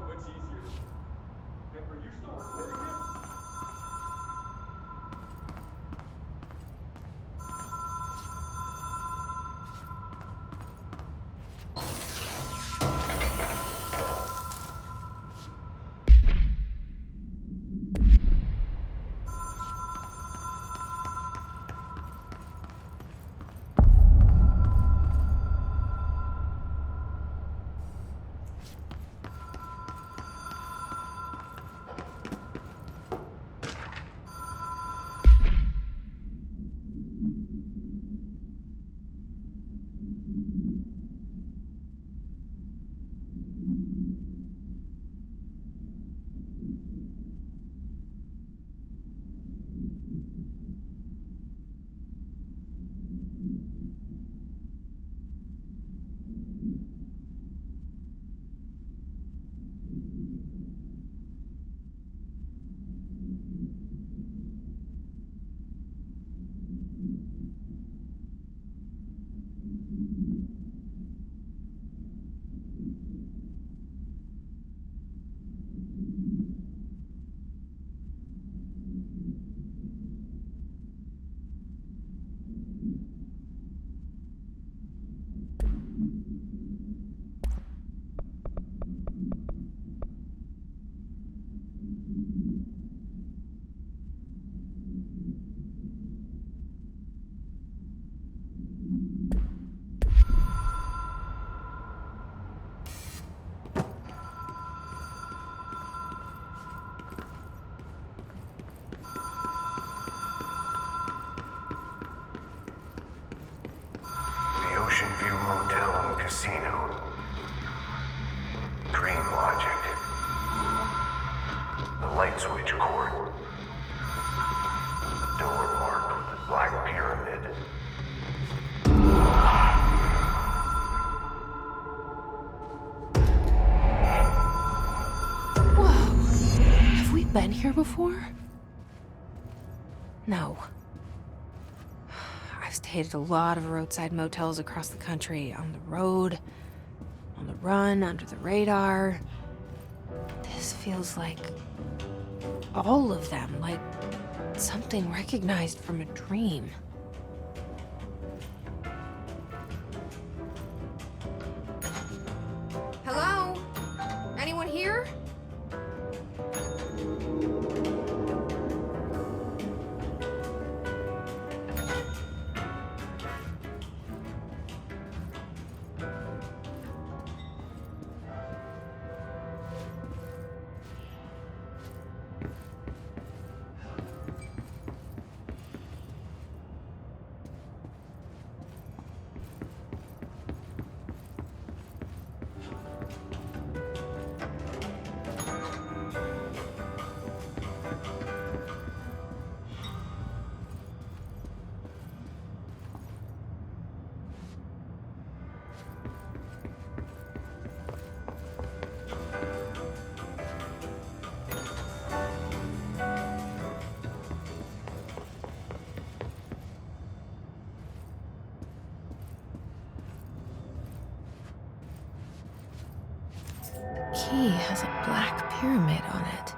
much easier. Pepper, you still recording it? Ocean View Motel and Casino. Dream logic. The light switch cord. The door marked with the black pyramid. Whoa! Have we been here before? No. I've stayed at a lot of roadside motels across the country, on the road, on the run, under the radar. This feels like all of them, like something recognized from a dream. Hello? Anyone here? Key has a black pyramid on it.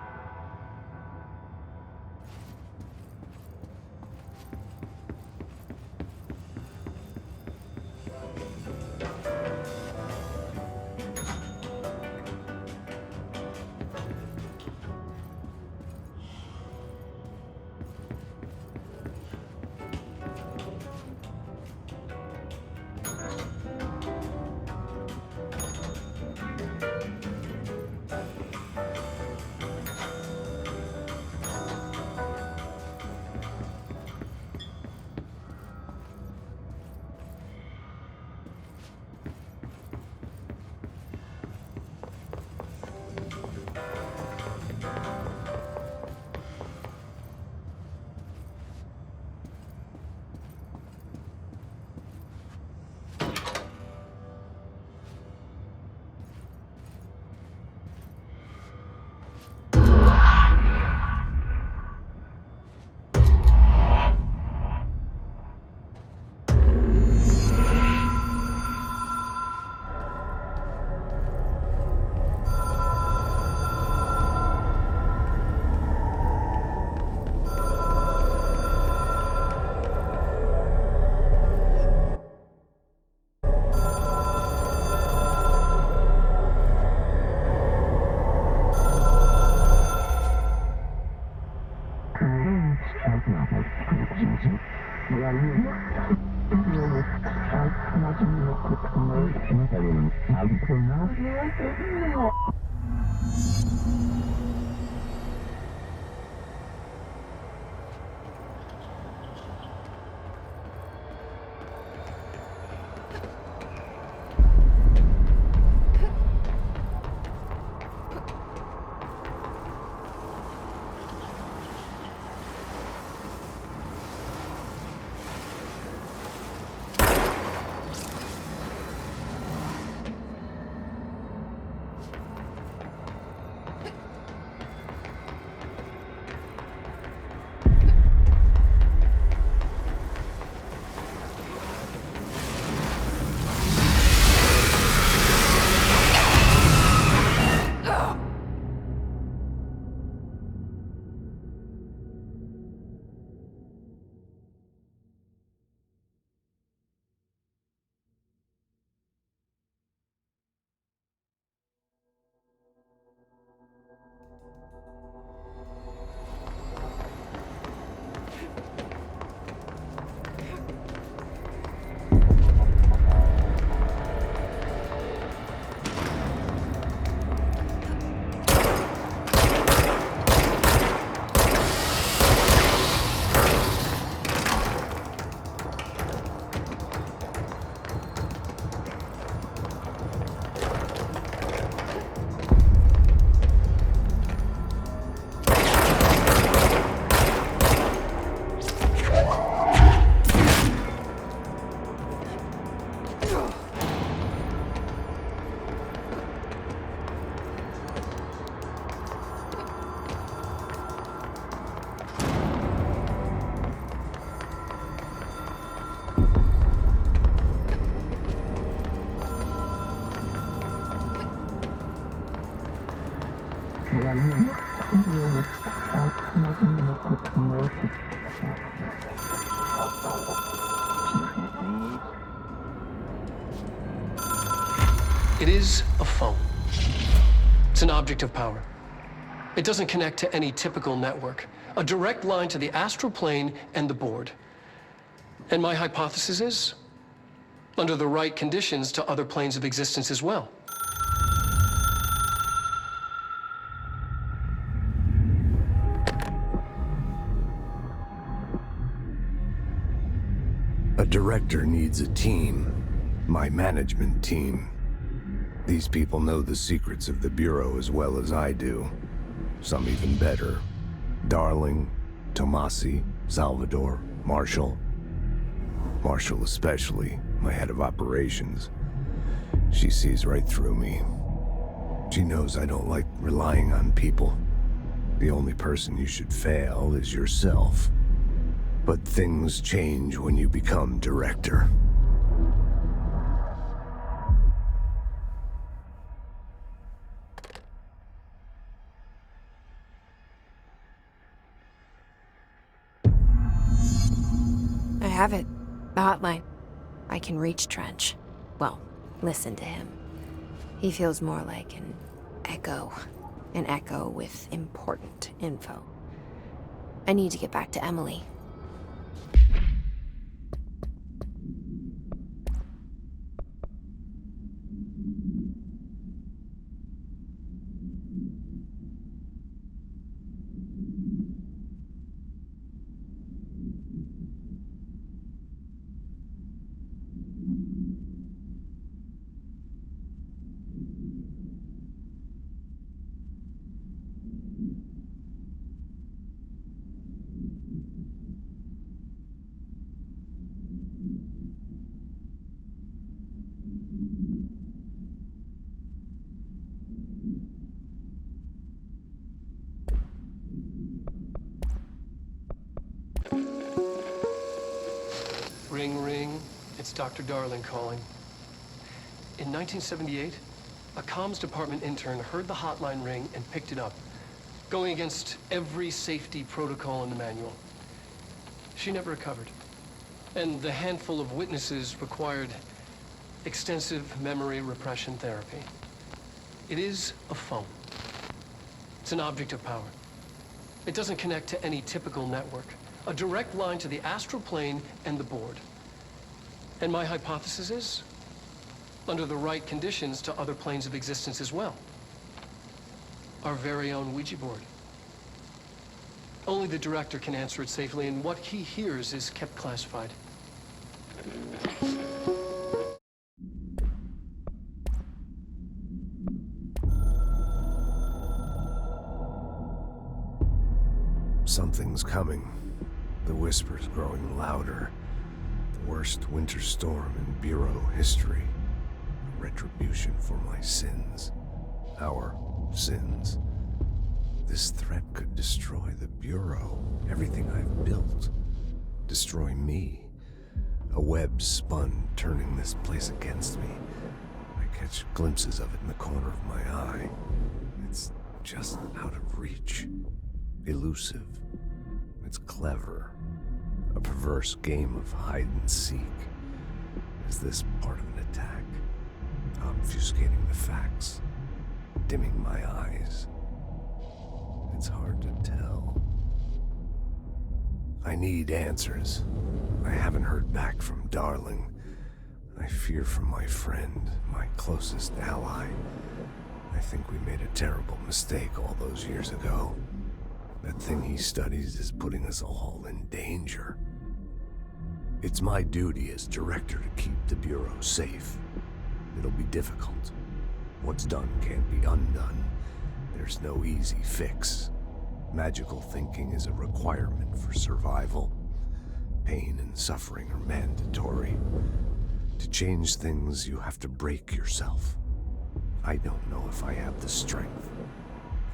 It is a phone. It's an object of power. It doesn't connect to any typical network. A direct line to the astral plane and the board. And my hypothesis is, under the right conditions, to other planes of existence as well. A director needs a team. My management team. These people know the secrets of the Bureau as well as I do. Some even better. Darling, Tomasi, Salvador, Marshall. Marshall especially, my head of operations. She sees right through me. She knows I don't like relying on people. The only person you should fail is yourself. But things change when you become director. I have it. The hotline. I can reach Trench. Well, listen to him. He feels more like an echo. An echo with important info. I need to get back to Emily. Ring, ring. It's Dr. Darling calling. In 1978, a comms department intern heard the hotline ring and picked it up, going against every safety protocol in the manual. She never recovered. And the handful of witnesses required extensive memory repression therapy. It is a phone. It's an object of power. It doesn't connect to any typical network. A direct line to the astral plane and the board. And my hypothesis is, under the right conditions, to other planes of existence as well. Our very own Ouija board. Only the director can answer it safely, and what he hears is kept classified. Something's coming. The whispers growing louder. The worst winter storm in Bureau history. A retribution for my sins. Our sins. This threat could destroy the Bureau, everything I've built. Destroy me. A web spun, turning this place against me. I catch glimpses of it in the corner of my eye. It's just out of reach. Elusive. It's clever. A perverse game of hide and seek. Is this part of an attack? Obfuscating the facts. Dimming my eyes. It's hard to tell. I need answers. I haven't heard back from Darling. I fear for my friend, my closest ally. I think we made a terrible mistake all those years ago. That thing he studies is putting us all in danger. It's my duty as director to keep the Bureau safe. It'll be difficult. What's done can't be undone. There's no easy fix. Magical thinking is a requirement for survival. Pain and suffering are mandatory. To change things, you have to break yourself. I don't know if I have the strength.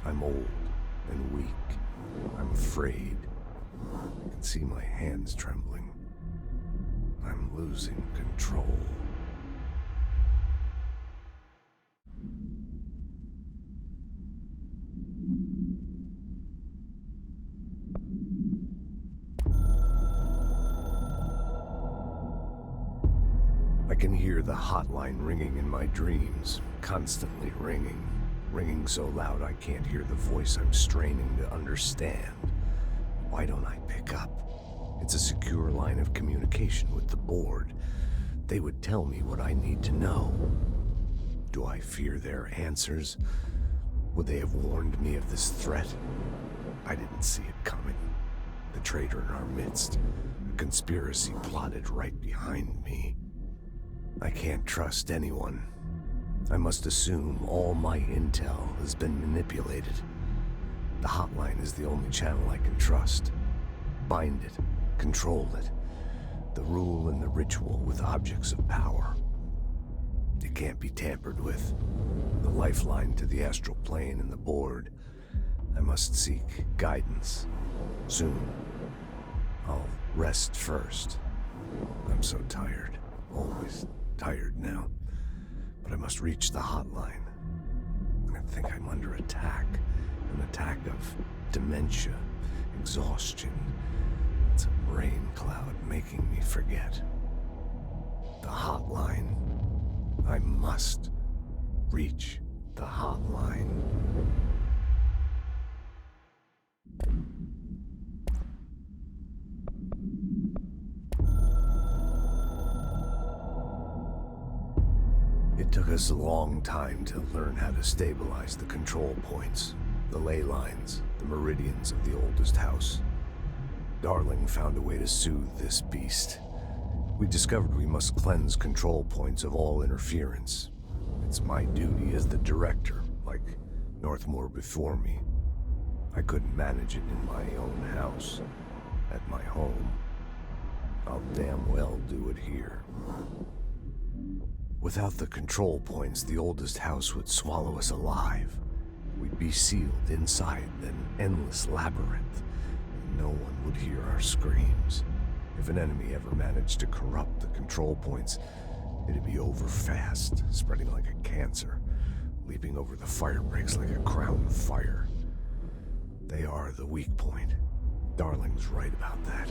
I'm old and weak. I'm afraid. I can see my hands trembling. I'm losing control. I can hear the hotline ringing in my dreams, constantly ringing. Ringing so loud I can't hear the voice I'm straining to understand. Why don't I pick up? It's a secure line of communication with the board. They would tell me what I need to know. Do I fear their answers? Would they have warned me of this threat? I didn't see it coming. The traitor in our midst. A conspiracy plotted right behind me. I can't trust anyone. I must assume all my intel has been manipulated. The hotline is the only channel I can trust. Bind it, control it. The rule and the ritual with objects of power. It can't be tampered with. The lifeline to the astral plane and the board. I must seek guidance. Soon. I'll rest first. I'm so tired. Always tired now. But I must reach the hotline. I think I'm under attack. An attack of dementia, exhaustion. It's a brain cloud making me forget. The hotline. I must reach the hotline. It took us a long time to learn how to stabilize the control points, the ley lines, the meridians of the oldest house. Darling found a way to soothe this beast. We discovered we must cleanse control points of all interference. It's my duty as the director, like Northmore before me. I couldn't manage it in my own house, at my home. I'll damn well do it here. Without the control points, the oldest house would swallow us alive. We'd be sealed inside an endless labyrinth. No one would hear our screams. If an enemy ever managed to corrupt the control points, it'd be over fast, spreading like a cancer, leaping over the fire breaks like a crown of fire. They are the weak point. Darling's right about that.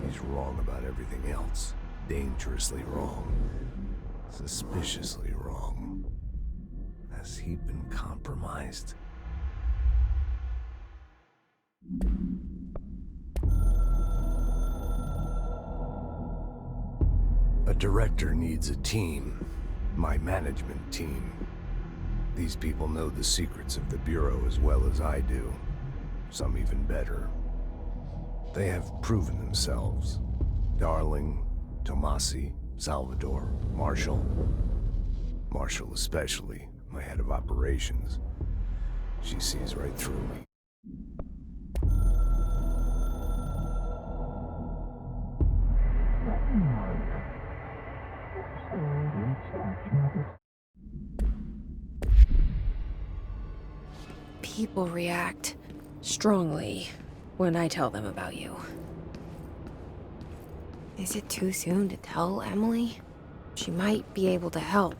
He's wrong about everything else. Dangerously wrong. Suspiciously wrong. Has he been compromised? A director needs a team. My management team. These people know the secrets of the Bureau as well as I do. Some even better. They have proven themselves. Darling, Tomasi, Salvador, Marshall. Marshall especially, my head of operations. She sees right through me. People react strongly when I tell them about you. Is it too soon to tell Emily? She might be able to help.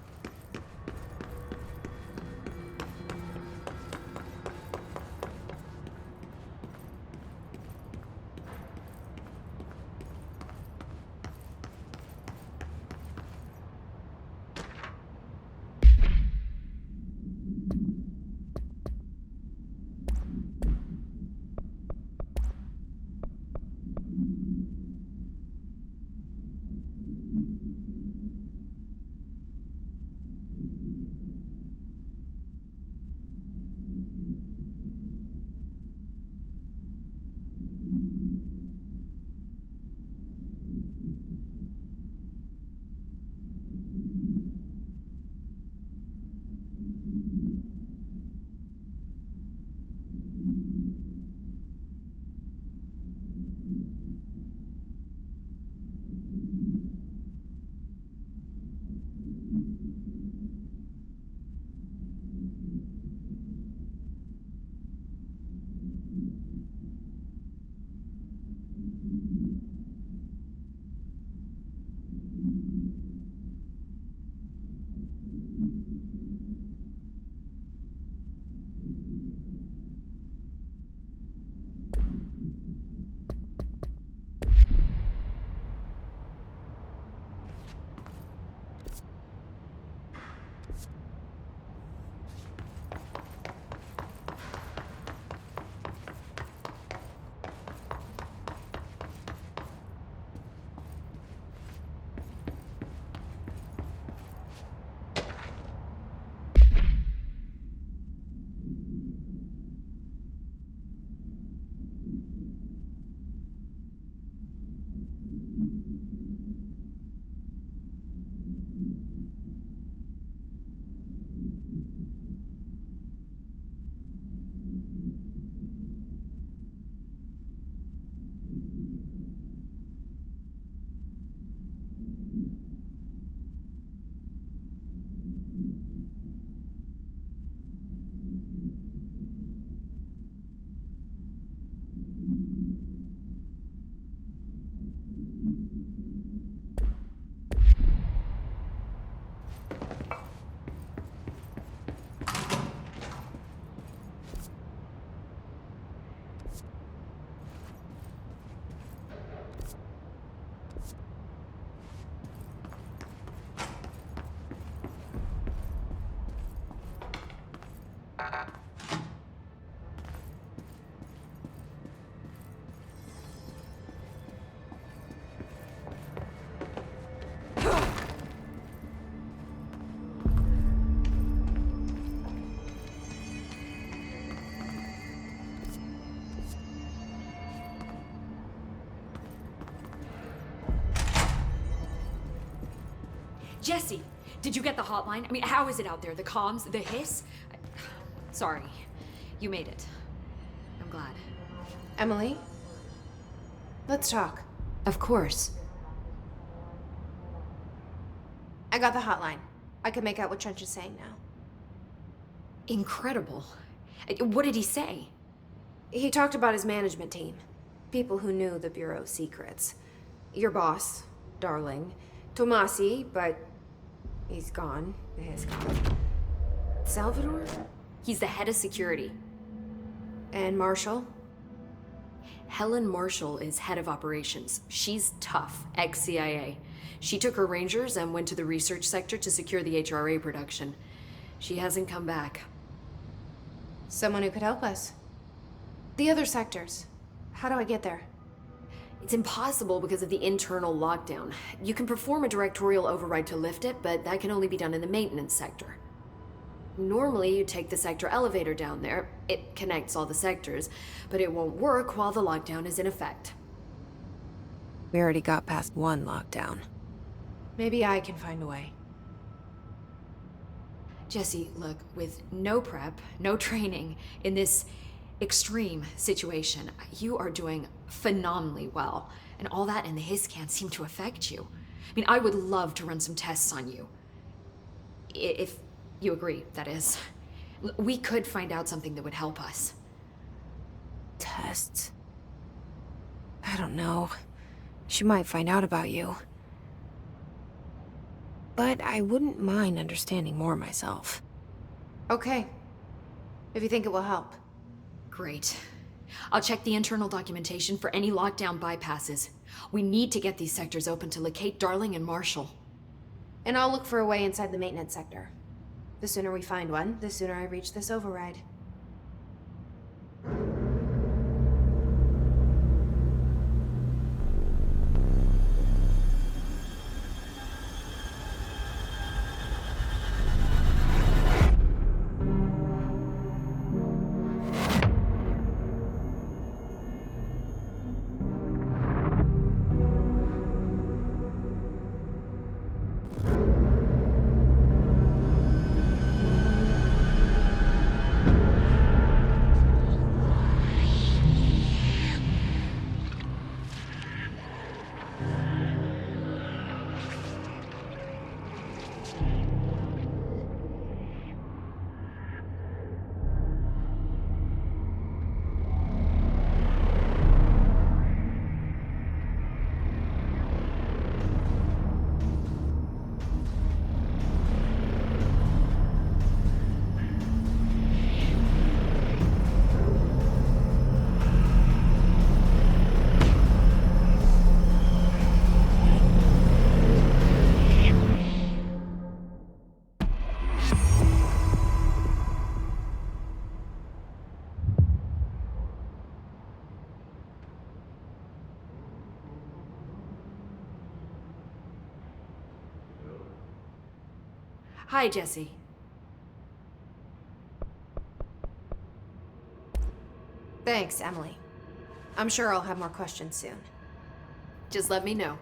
Jesse, did you get the hotline? I mean, how is it out there? The comms? The hiss? Sorry. You made it. I'm glad. Emily? Let's talk. Of course. I got the hotline. I can make out what Trench is saying now. Incredible. What did he say? He talked about his management team. People who knew the Bureau's secrets. Your boss, Darling. Tomasi, but he's gone. He's gone. Salvador? He's the head of security. And Marshall? Helen Marshall is head of operations. She's tough, ex-CIA. She took her Rangers and went to the research sector to secure the HRA production. She hasn't come back. Someone who could help us. The other sectors. How do I get there? It's impossible because of the internal lockdown. You can perform a directorial override to lift it, but that can only be done in the maintenance sector. Normally, you take the sector elevator down there. It connects all the sectors, but it won't work while the lockdown is in effect. We already got past one lockdown. Maybe I can find a way. Jesse, look, with no prep, no training, in this extreme situation, you are doing phenomenally well. And all that and the hiss can't seem to affect you. I mean, I would love to run some tests on you. If you agree, that is. We could find out something that would help us. Tests? I don't know. She might find out about you. But I wouldn't mind understanding more myself. Okay. If you think it will help. Great. I'll check the internal documentation for any lockdown bypasses. We need to get these sectors open to locate Darling and Marshall. And I'll look for a way inside the maintenance sector. The sooner we find one, the sooner I reach this override. Hi, Jesse. Thanks, Emily. I'm sure I'll have more questions soon. Just let me know.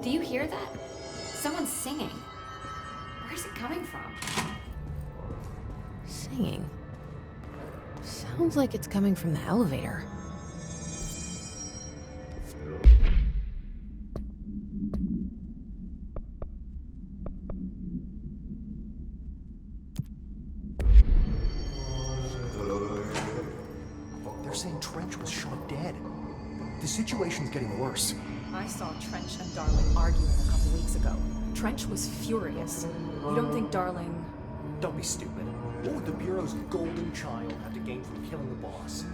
Do you hear that? Someone's singing. Where's it coming from? singing. Sounds like it's coming from the elevator. They're saying Trench was shot dead. The situation's getting worse. I saw Trench and Darling arguing a couple weeks ago. Trench was furious. You don't think Darling... Don't be stupid. What would the Bureau's golden child have to gain from killing the boss?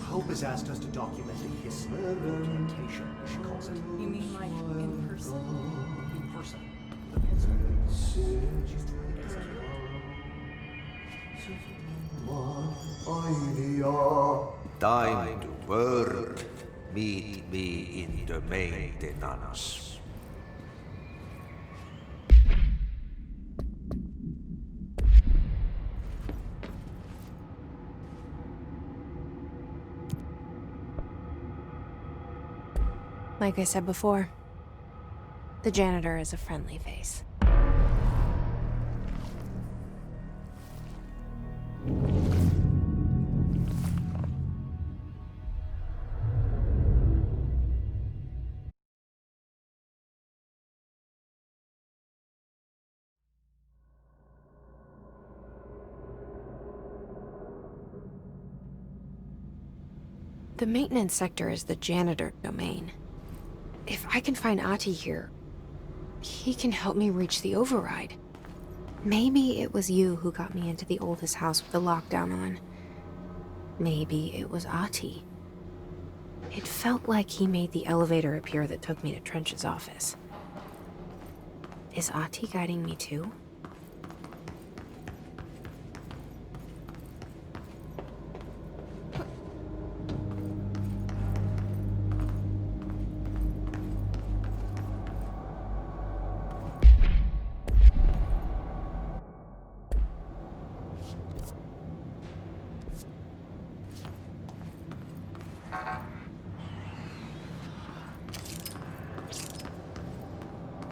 Hope has asked us to document a history of incantation, as she calls it. You mean like in person? In person. The pencil. She's trying to get us killed. Time to work. Meet me in the maintenance. Like I said before, the janitor is a friendly face. The maintenance sector is the janitor domain. If I can find Ahti here, he can help me reach the override. Maybe it was you who got me into the oldest house with the lockdown on. Maybe it was Ahti. It felt like he made the elevator appear that took me to Trench's office. Is Ahti guiding me too?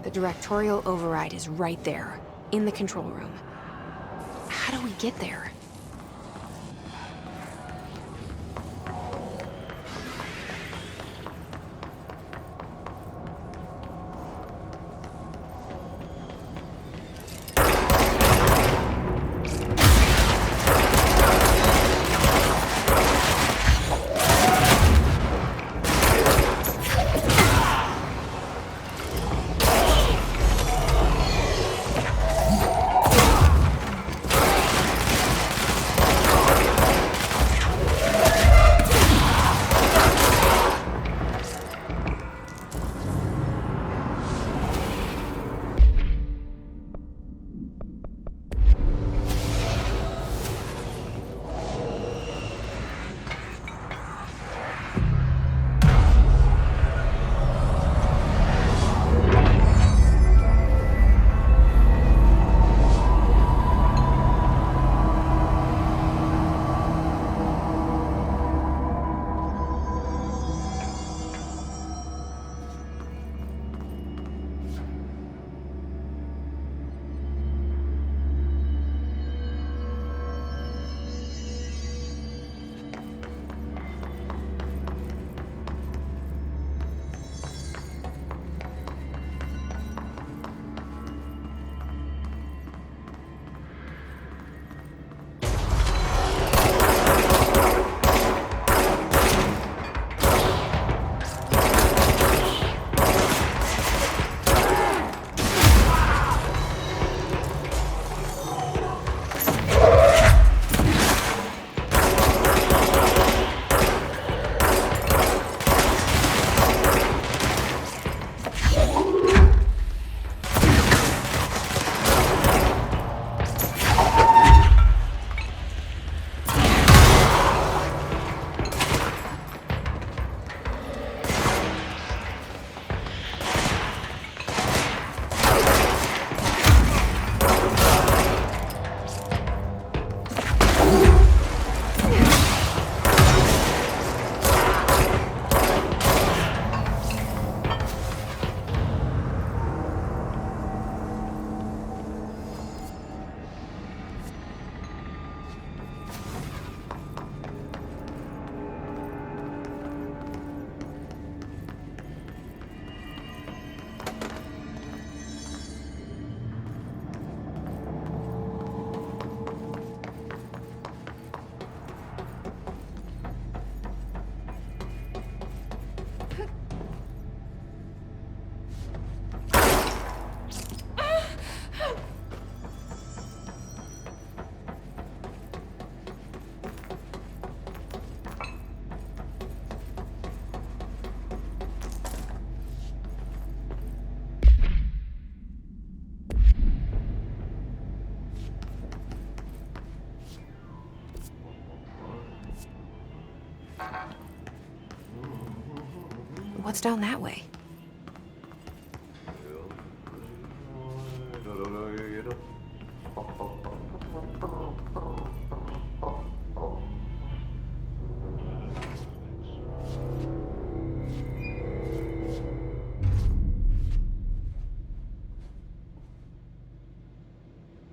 The directorial override is right there, in the control room. How do we get there? What's down that way?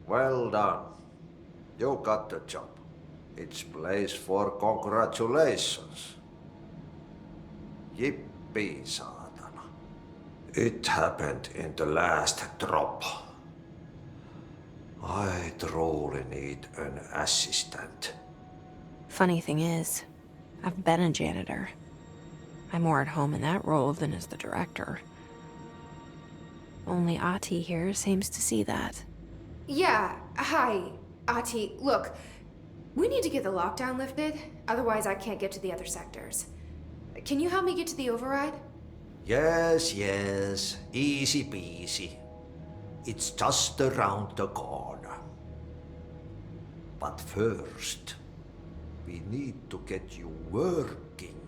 Well done. You got the job. It's place for congratulations. Yippee, saatana. It happened in the last drop. I truly need an assistant. Funny thing is, I've been a janitor. I'm more at home in that role than as the director. Only Ati here seems to see that. Yeah, hi, Ati. Look, we need to get the lockdown lifted, otherwise I can't get to the other sectors. Can you help me get to the override? Yes, easy peasy. It's just around the corner. But first, we need to get you working.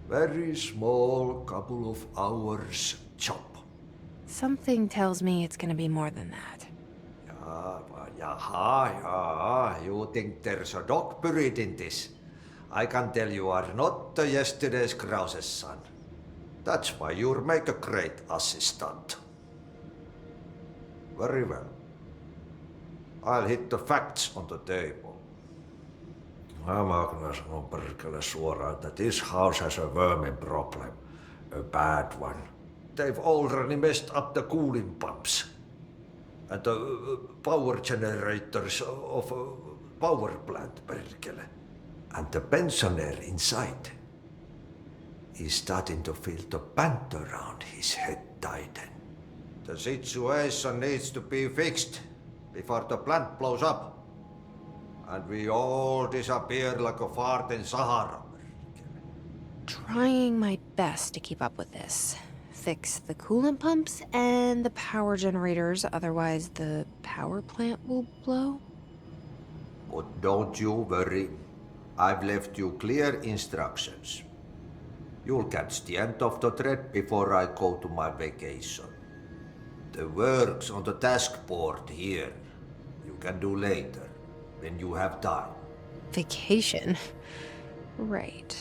Very small, couple of hours job. Something tells me it's gonna be more than that. Jaha, you think there's a dog buried in this? I can tell you are not yesterday's Krause's son. That's why you'll make a great assistant. Very well. I'll hit the facts on the table. Mä kyllä sanon perkele suoraan, että this house has a vermin problem. A bad one. They've already messed up the cooling pumps. And the power generators of a power plant, perkele. And the pensioner inside is starting to feel the band around his head tighten. The situation needs to be fixed before the plant blows up. And we all disappear like a fart in Sahara. Trying my best to keep up with this. Fix the coolant pumps and the power generators, otherwise the power plant will blow. But don't you worry. I've left you clear instructions. You'll catch the end of the thread before I go to my vacation. The work's on the task board here. You can do later, when you have time. Vacation? Right.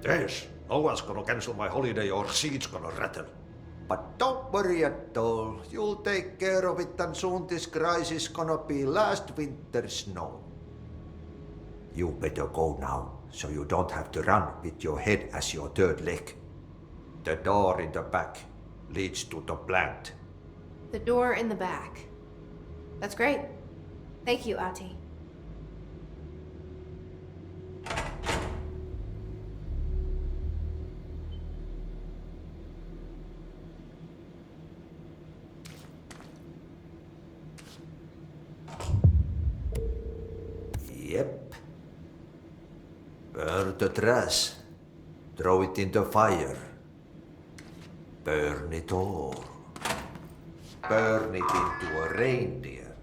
Yes, no one's gonna cancel my holiday or seat's gonna rattle. But don't worry at all. You'll take care of it and soon this crisis gonna be last winter's snow. You better go now, so you don't have to run with your head as your third leg. The door in the back leads to the plant. The door in the back. That's great. Thank you, Ati. Yep. Burn the trash. Throw it in the fire. Burn it all. Burn it into a reindeer,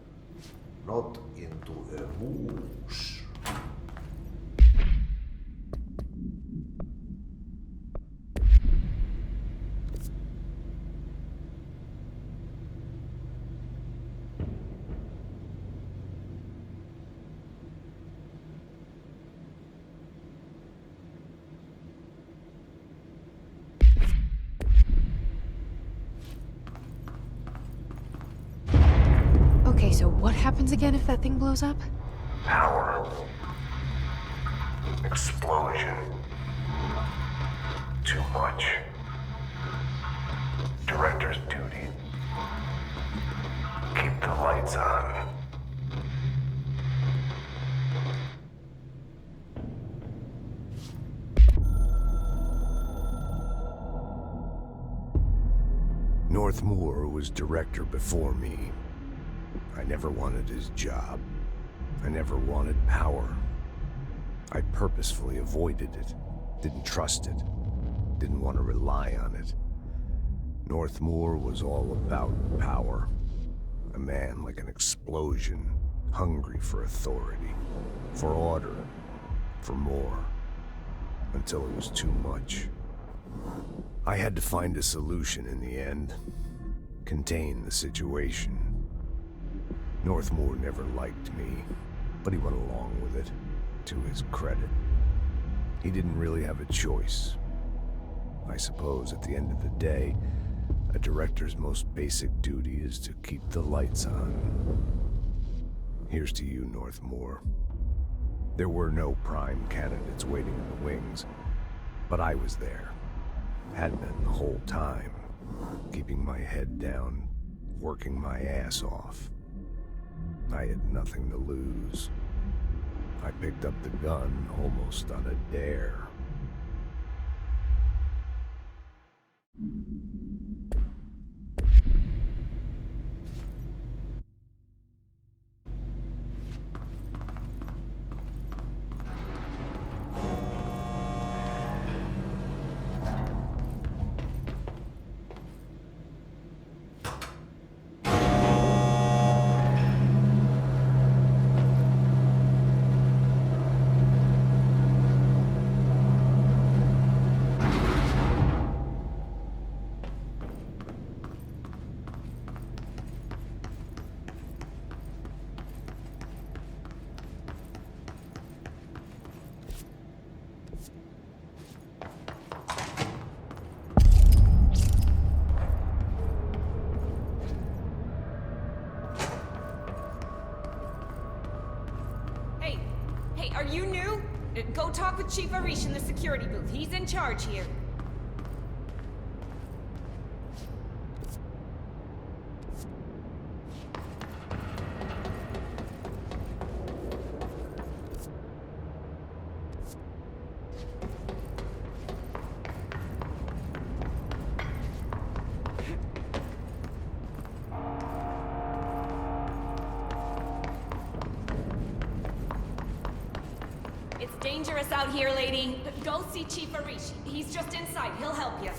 not into a moose. Okay, so what happens again if that thing blows up? Power. Explosion. Too much. Director's duty. Keep the lights on. Northmoor was director before me. I never wanted his job. I never wanted power. I purposefully avoided it, didn't trust it, didn't want to rely on it. Northmoor was all about power. A man like an explosion, hungry for authority, for order, for more. until it was too much. I had to find a solution in the end. Contain the situation. Northmore never liked me, but he went along with it, to his credit. He didn't really have a choice. I suppose at the end of the day, a director's most basic duty is to keep the lights on. Here's to you, Northmore. There were no prime candidates waiting in the wings, but I was there. Had been the whole time, keeping my head down, working my ass off. I had nothing to lose. I picked up the gun almost on a dare. Hey, are you new? Go talk with Chief Arish in the security booth. He's in charge here. It's dangerous out here, lady. Go see Chief Arish. He's just inside. He'll help you.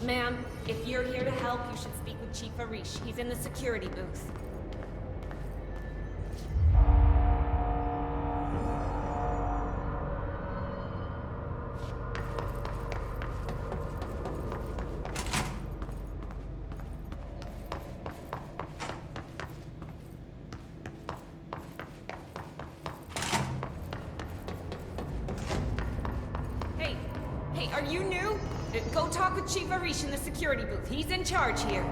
Ma'am, if you're here to help, you should speak with Chief Arish. He's in the security booth. Hey, are you new? Go talk with Chief Arish in the security booth. He's in charge here.